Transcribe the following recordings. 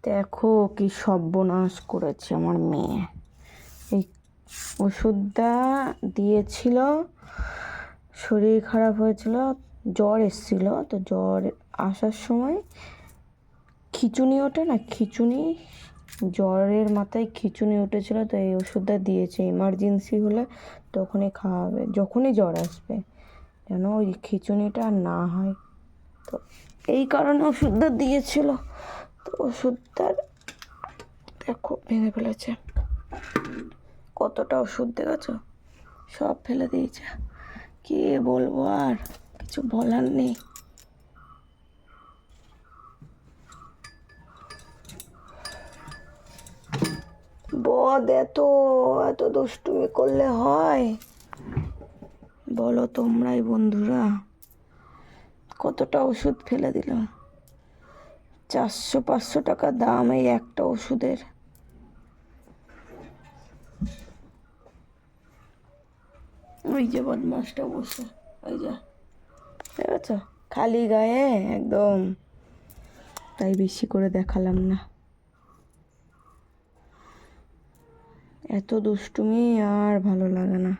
দেখো কি সর্বনাশ করেছে আমার মেয়ে। এই ওষুধটা দিয়েছিল, শরীর খারাপ হয়েছিল, জ্বর এসেছিল, তো জ্বর আসার সময় খিঁচুনি ওঠে না, খিঁচুনি, জ্বরের মাথায় খিঁচুনি উঠেছিল, তো এই ওষুধটা দিয়েছে। ইমার্জেন্সি হলে তখনই খাওয়াবে, যখনই জ্বর আসবে, যেন ওই খিঁচুনিটা আর না হয়। তো এই কারণে ওষুধটা দিয়েছিল। তো ওষুধটার দেখো ভেঙে ফেলেছে, কতটা ওষুধ দেখেছো, সব ফেলে দিয়েছে। কি বলবো, আর কিছু বলার নেই। বদ এত এত দুষ্টুমি করলে হয় বলো তোমরাই বন্ধুরা? কতটা ওষুধ ফেলে দিল, 400-500 টাকা দাম এই একটা ওষুধের। ওই যে বদমাসটা বসে, ওই যে দেখেছ, খালি গায়ে একদম, তাই বেশি করে দেখালাম না। এত দুষ্টুমি আর ভালো লাগে না।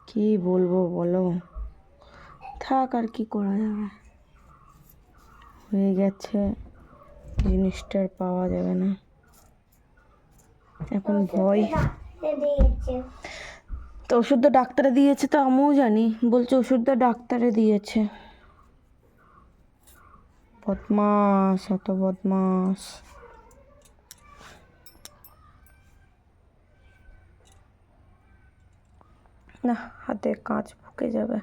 কি বলবো বলো, থাক, আর কি করা যাবে, হয়ে গেছে, জিনিসটার পাওয়া যাবে না এখন। ভয় তো, ওষুধটা ডাক্তারে দিয়েছে, তো আমিও জানি, বলছে ওষুধটা ডাক্তারে দিয়েছে। বদমাস, এত বদমাস। না, হাতে কাঁচ ঢুকে যাবে।